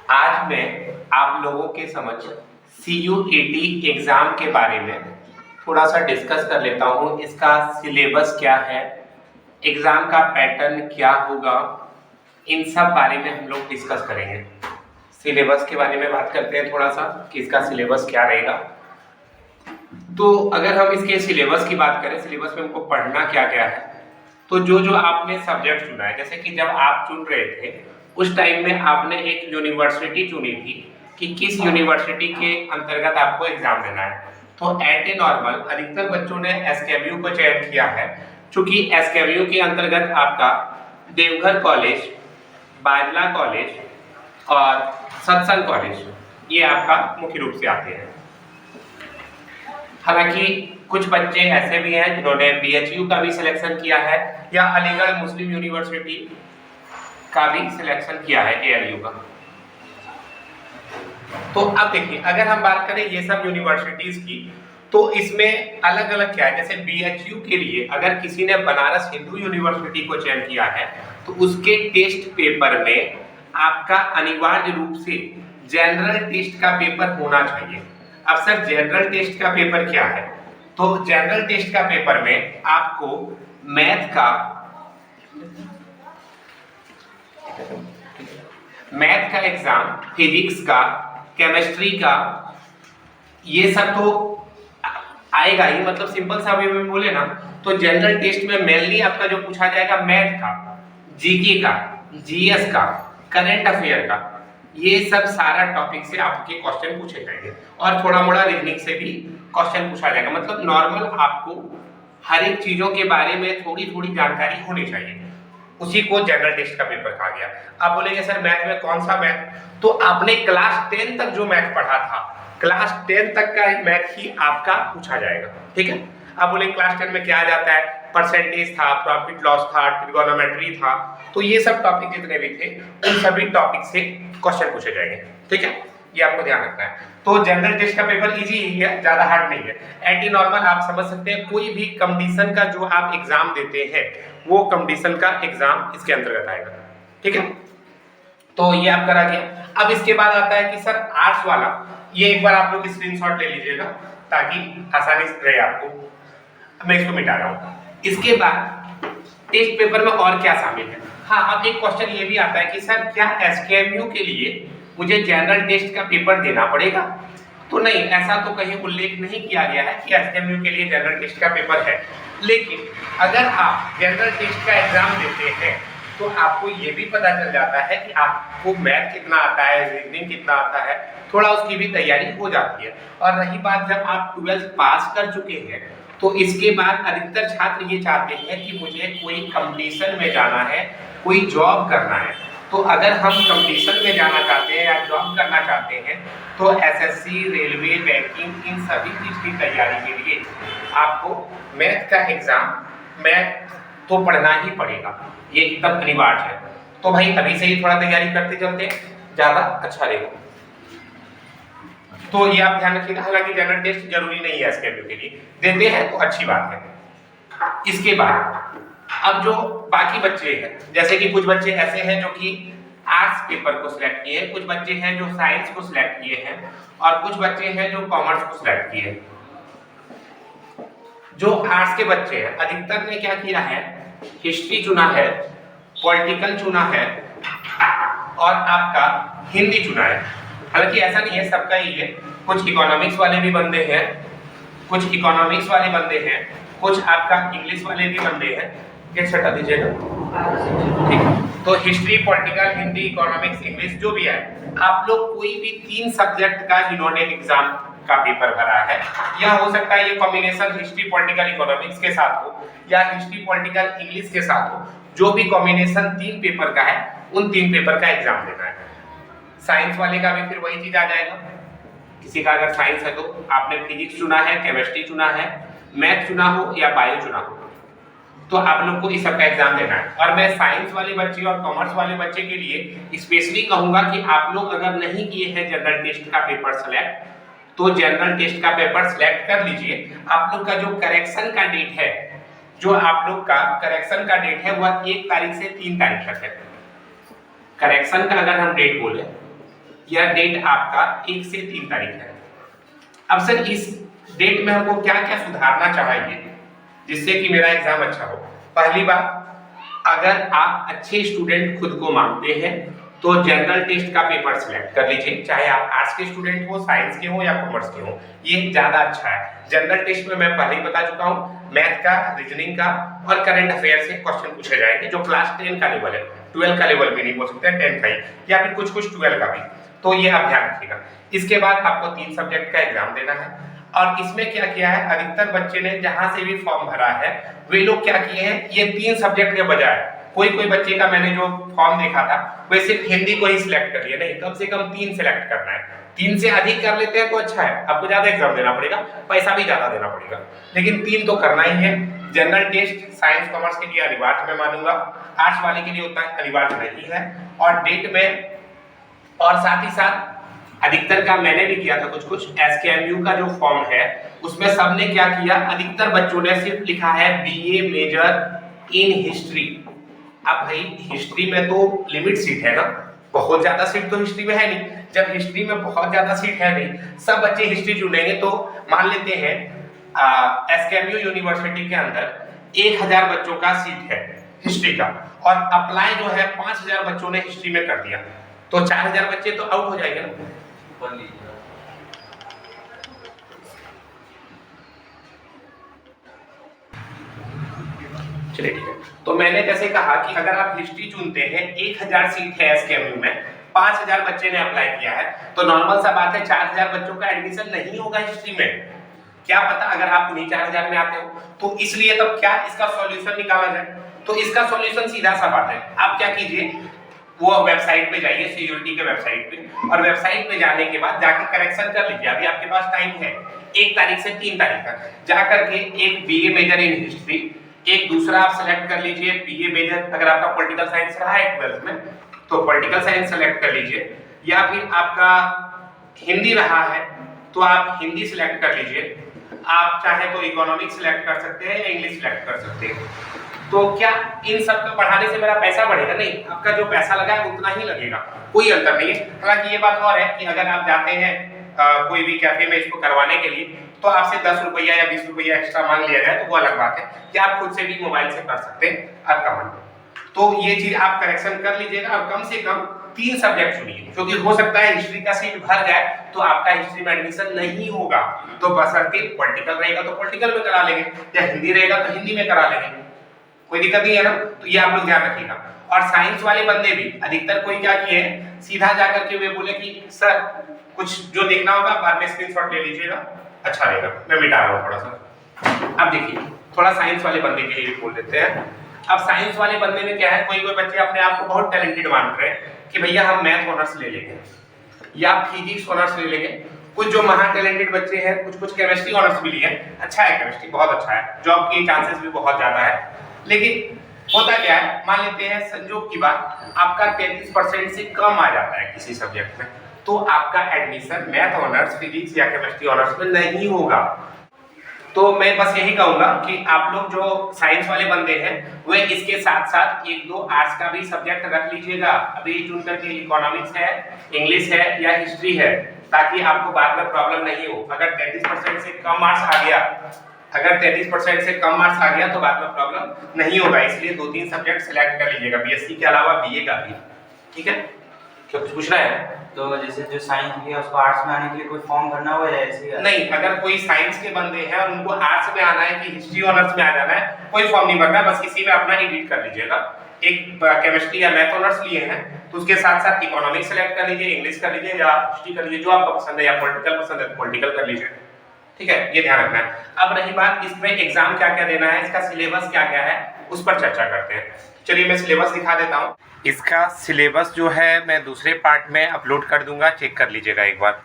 आज मैं आप लोगों के समझ CUET एग्जाम के बारे में थोड़ा सा डिस्कस कर लेता हूँ। इसका सिलेबस क्या है, एग्जाम का पैटर्न क्या होगा, इन सब बारे में हम लोग डिस्कस करेंगे। सिलेबस के बारे में बात करते हैं थोड़ा सा कि इसका सिलेबस क्या रहेगा। तो अगर हम इसके सिलेबस की बात करें, सिलेबस में हमको पढ़ना क्या क्या है, तो जो आपने सब्जेक्ट चुना है, जैसे कि जब आप चुन रहे थे उस टाइम में आपने एक यूनिवर्सिटी चुनी थी कि किस यूनिवर्सिटी के अंतर्गत आपको एग्जाम देना है। तो एट ए नॉर्मल अधिकतर बच्चों ने SKU को चयन किया है, क्योंकि SKU के अंतर्गत आपका देवघर कॉलेज, बाजला कॉलेज और सत्संग कॉलेज ये आपका मुख्य रूप से आते हैं। हालांकि कुछ बच्चे ऐसे भी हैं जिन्होंने BHU का भी सिलेक्शन किया है या अलीगढ़ मुस्लिम यूनिवर्सिटी का भी सिलेक्शन किया है, ALU का। तो अब देखिए, अगर हम बात करें ये सब यूनिवर्सिटीज की, तो इसमें अलग अलग क्या है। जैसे BHU के लिए अगर किसी ने बनारस हिंदू यूनिवर्सिटी को चयन किया है तो उसके टेस्ट पेपर में आपका अनिवार्य रूप से जनरल टेस्ट का पेपर होना चाहिए। अब सर जनरल टेस्ट का पेपर क्या है, तो जनरल टेस्ट का पेपर में आपको मैथ का एग्जाम, फिजिक्स का, केमिस्ट्री का, ये सब तो आएगा ही। मतलब सिंपल सा वे में बोले ना तो जनरल टेस्ट में मेनली आपका जो पूछा जाएगा मैथ का, जीके का, GS का, करंट अफेयर का, ये सब सारा टॉपिक से आपके क्वेश्चन पूछे जाएंगे और थोड़ा मोड़ा रीजनिंग से भी क्वेश्चन पूछा जाएगा। मतलब नॉर्मल आपको हर एक चीजों के बारे में थोड़ी थोड़ी जानकारी होनी चाहिए, उसी को जनरल टेस्ट का पेपर कहा गया। आप बोलेंगे सर मैथ में कौन सा मैथ, तो आपने क्लास 10 तक जो मैथ पढ़ा था, क्लास 10 तक का मैथ ही आपका पूछा जाएगा, ठीक है। आप बोलेंगे क्लास 10 में क्या आ जाता है, परसेंटेज था, प्रॉफिट लॉस था, ट्रिगोनोमेट्री था, तो ये सब टॉपिक जितने भी थे उन सभी टॉपिक से क्वेश्चन पूछे जाएंगे, ठीक है। ये आपको ध्यान रखना है। तो जनरल टेस्ट का पेपर इजी ही है, ज्यादा हार्ड नहीं है। एंटी नॉर्मल आप समझ सकते हैं, कोई भी कंपटीशन का जो आप एग्जाम देते हैं वो कंपटीशन का एग्जाम इसके अंतर्गत आएगा, ठीक है। तो ये आप करा गया। अब इसके बाद आता है कि सर आर्ट्स वाला, ये एक बार आप लोग स्क्रीनशॉट ले लीजिएगा ताकि आसानी से रहे आपको। मैं इसको मिटा रहा हूँ। इसके बाद टेस्ट पेपर में और क्या शामिल है। हाँ, अब एक क्वेश्चन ये भी आता है कि सर क्या SKMU के लिए मुझे जनरल टेस्ट का पेपर देना पड़ेगा, तो नहीं, ऐसा तो कहीं उल्लेख नहीं किया गया है कि SKMU के लिए जनरल टेस्ट का पेपर है। लेकिन अगर आप जनरल टेस्ट का एग्जाम देते हैं तो आपको ये भी पता चल जाता है कि आपको मैथ कितना आता है, रीजनिंग कितना आता है, थोड़ा उसकी भी तैयारी हो जाती है। और रही बात जब आप 12th पास कर चुके हैं तो इसके बाद अधिकतर छात्र ये चाहते हैं कि मुझे कोई कंपटीशन में जाना है, कोई जॉब करना है। तो अगर हम कंपटीशन में जाना चाहते हैं या जॉब करना चाहते हैं तो SSC, रेलवे, बैंकिंग, इन सभी चीज की तैयारी के लिए आपको मैथ का एग्जाम, मैथ तो पढ़ना ही पड़ेगा, ये एकदम अनिवार्य है। तो भाई अभी से ही थोड़ा तैयारी करते चलते ज्यादा अच्छा रहेगा। तो ये आप ध्यान रखिएगा। हालांकि जनरल टेस्ट जरूरी नहीं है SKMU के लिए, देते हैं तो अच्छी बात है। इसके बाद अब जो बाकी बच्चे हैं, जैसे कि कुछ बच्चे ऐसे हैं जो कि आर्ट्स पेपर को सिलेक्ट किए, कुछ बच्चे हैं जो साइंस को सिलेक्ट किए हैं और कुछ बच्चे हैं जो कॉमर्स को सिलेक्ट किए हैं। जो आर्ट्स के बच्चे हैं अधिकतर ने क्या किया है, हिस्ट्री चुना है, पॉलिटिकल चुना है और आपका हिंदी चुना है। हालांकि ऐसा नहीं है सबका ही है, कुछ इकोनॉमिक्स वाले भी बंदे हैं, कुछ इकोनॉमिक्स वाले बंदे हैं, कुछ आपका इंग्लिश वाले भी बंदे हैं। एक हटा दीजिएगा, ठीक है। तो history, political, Hindi, economics, English जो भी है, आप लोग कोई भी 3 सब्जेक्ट का जिन्होंने एग्जाम का पेपर भरा है, या हो सकता है ये कॉम्बिनेशन हिस्ट्री, पॉलिटिकल, इकोनॉमिक्स के साथ हो या हिस्ट्री, पॉलिटिकल, इंग्लिश के साथ हो, जो भी कॉम्बिनेशन 3 पेपर का है उन 3 पेपर का एग्जाम देना है। साइंस वाले का भी फिर वही चीज आ जाएगा। किसी का अगर साइंस है तो आपने फिजिक्स चुना है, केमिस्ट्री चुना है, मैथ चुना हो या बायो चुना हो, तो आप लोग को इस सब का एग्जाम देना है। और मैं साइंस वाले बच्चे और कॉमर्स वाले बच्चे के लिए स्पेशली कहूंगा कि आप लोग अगर नहीं किए हैं जनरल टेस्ट का पेपर सेलेक्ट, तो जनरल टेस्ट का पेपर सिलेक्ट कर लीजिए। आप लोग का जो करेक्शन का डेट है, जो आप लोग का करेक्शन का डेट है वह 1 तारीख से 3 तारीख तक है। करेक्शन का अगर हम डेट बोले यह डेट आपका 1 से 3 तारीख है। अब सर इस डेट में हमको क्या क्या सुधारना चाहिए जिससे कि मेरा एग्जाम अच्छा हो। पहली बात, अगर आप अच्छे स्टूडेंट खुद को मानते हैं तो जनरल टेस्ट का पेपर सिलेक्ट कर लीजिए, चाहे आप आर्ट्स के स्टूडेंट हो, साइंस के हो या कॉमर्स के हो, ये ज्यादा अच्छा है। जनरल टेस्ट में मैं पहले ही बता चुका हूँ, मैथ का, रीजनिंग का और करंट अफेयर से क्वेश्चन पूछे जाएंगे जो क्लास 10 का लेवल है, 12 का लेवल भी नहीं बोल सकते, 10 का ही, या फिर कुछ 12 का भी, तो ये आप ध्यान रखिएगा। इसके बाद आपको 3 सब्जेक्ट का एग्जाम देना है, और इसमें क्या किया है, अधिकतर बच्चे ने जहां से भी फॉर्म भरा है वे लोग क्या किए हैं, ये 3 सब्जेक्ट के बजाय कोई बच्चे का मैंने जो फॉर्म देखा था वे सिर्फ हिंदी को ही सिलेक्ट कर लिया। नहीं, कम से कम 3 सिलेक्ट करना है। 3 से अधिक कर लेते हैं तो अच्छा है, आपको ज्यादा एग्जाम देना पड़ेगा, पैसा भी ज्यादा देना पड़ेगा, लेकिन 3 तो करना ही है। जनरल टेस्ट साइंस कॉमर्स के लिए अनिवार्य मैं मानूंगा, आर्ट्स वाले के लिए उतना अनिवार्य नहीं है। और डेट में, और साथ ही साथ अधिकतर का मैंने भी किया था कुछ एसकेएमयू का जो फॉर्म है उसमें सबने क्या किया, अधिकतर बच्चों ने सिर्फ लिखा है बीए मेजर इन हिस्ट्री। अब भाई हिस्ट्री में तो लिमिट सीट है ना, बहुत ज्यादा सीट तो हिस्ट्री में है नहीं। जब हिस्ट्री में बहुत ज्यादा सीट है नहीं, सब बच्चे हिस्ट्री चुनेंगे, तो मान लेते हैं एसकेएमयू यूनिवर्सिटी के अंदर 1000 बच्चों का सीट है हिस्ट्री का, और अप्लाई जो है 5000 बच्चों ने हिस्ट्री में कर दिया, तो 4000 बच्चे तो आउट हो जाएंगे ना। चलिए ठीक है, तो मैंने जैसे कहा कि अगर आप हिस्ट्री चुनते हैं, 1000 सीट है एसकेएमयू में, 5000 बच्चे ने अप्लाई किया है, तो नॉर्मल सा बात है 4000 बच्चों का एडमिशन नहीं होगा हिस्ट्री में। क्या पता अगर आप उन्हीं 4000 में आते हो, तो इसलिए तब क्या इसका सॉल्यूशन निकाला जाए। तो इसका सॉल्यूशन सीधा सा बात है, आप क्या कीजिए, वो वेबसाइट पे जाइए, सीयूईटी के वेबसाइट पे, और वेबसाइट पे जाने के बाद जाके करेक्शन कर लीजिए। अभी आपके पास टाइम है 1 तारीख से 3 तारीख तक, जाकर के एक बीए मेजर इन हिस्ट्री, एक दूसरा आप सेलेक्ट कर लीजिए बीए मेजर, अगर आपका पॉलिटिकल साइंस रहा है 12th में तो पॉलिटिकल साइंस सेलेक्ट कर लीजिए, या फिर आपका हिंदी रहा है तो आप हिंदी सिलेक्ट कर लीजिए। आप चाहे तो इकोनॉमिक्स सिलेक्ट कर सकते हैं या इंग्लिश सिलेक्ट कर सकते हैं। तो क्या इन सब को बढ़ाने से मेरा पैसा बढ़ेगा? नहीं, आपका जो पैसा लगा है उतना ही लगेगा, कोई अंतर नहीं है। हालांकि ये बात और है कि अगर आप जाते हैं कोई भी कैफे में इसको करवाने के लिए, तो आपसे 10 रुपया या 20 रुपया एक्स्ट्रा मांग लिया जाए तो वो अलग बात है, कि आप खुद से भी मोबाइल से कर सकते हैं, आपका मन। तो ये चीज आप करेक्शन कर लीजिएगा, और कम से कम 3 सब्जेक्ट चुनिए, क्योंकि हो सकता है हिस्ट्री का सीट भर जाए तो आपका हिस्ट्री में एडमिशन नहीं होगा, तो बशर्ते पॉलिटिकल रहेगा तो पॉलिटिकल में करा लेंगे, या हिंदी रहेगा तो हिंदी में करा लेंगे, कोई दिक्कत नहीं है ना। तो ये आप लोग ध्यान रखिएगा। और साइंस वाले बंदे भी अधिकतर कोई क्या किए, सीधा जाकर के वे बोले कि सर कुछ जो देखना होगा बाद में स्क्रीनशॉट ले लीजिएगा, अच्छा रहेगा, मैं मिटा रहा हूँ थोड़ा सा। अब देखिए, थोड़ा साइंस वाले बंदे के लिए भी बोल देते हैं। अब साइंस वाले बंदे में क्या है, कोई बच्चे अपने आप को बहुत टैलेंटेड मान रहे हैं कि भैया हम मैथ ऑनर्स ले लेंगे या फिजिक्स ऑनर्स ले लेंगे। कुछ जो महा टैलेंटेड बच्चे हैं, कुछ केमिस्ट्री ऑनर्स भी लिए, अच्छा है, केमिस्ट्री बहुत अच्छा है, जॉब के चांसेस भी बहुत ज्यादा है। लेकिन होता क्या है, मान लेते हैं संजोग की बात, आपका 33% से कम आ जाता है किसी सब्जेक्ट में, तो आपका एडमिशन मैथ ऑनर्स, फिजिक्स या केमिस्ट्री ऑनर्स में नहीं होगा। तो मैं बस यही कहूंगा कि आप लोग जो साइंस वाले बंदे हैं वे इसके साथ साथ 1-2 आर्ट्स का भी सब्जेक्ट रख लीजिएगा। अभी चुन करके इकोनॉमिक्स है, इंग्लिश है या हिस्ट्री है, ताकि आपको बाद में प्रॉब्लम नहीं हो। अगर 33% से कम मार्क्स आ गया, अगर 33% से कम मार्क्स आ गया तो बाद में प्रॉब्लम नहीं होगा। इसलिए 2-3 सब्जेक्ट सिलेक्ट कर लीजिएगा, बीएससी के अलावा बीए का भी, ठीक है। क्या कुछ पूछना है? तो जैसे जो साइंस है उसको आर्ट्स में आने के लिए कोई फॉर्म भरना हो या ऐसे? नहीं, अगर कोई साइंस के बंदे हैं और उनको आर्ट्स में आना है कि हिस्ट्री ऑनर्स में आ जाना है, कोई फॉर्म नहीं भरना है, बस इसी में अपना एडिट कर लीजिएगा। एक केमिस्ट्री या मैथ ऑनर्स लिए हैं तो उसके साथ साथ इकोनॉमिक्स सेलेक्ट कर लीजिए, इंग्लिश कर लीजिए या हिस्ट्री कर लीजिए, जो आपको पसंद है, या पॉलिटिकल पसंद है तो पॉलिटिकल कर लीजिए, ठीक है। ये ध्यान रखना है। अब रही बात इसमें एग्जाम क्या क्या देना है, इसका सिलेबस क्या क्या है, उस पर चर्चा करते हैं। चलिए मैं सिलेबस दिखा देता हूँ। इसका सिलेबस जो है मैं दूसरे पार्ट में अपलोड कर दूंगा, चेक कर लीजिएगा एक बार।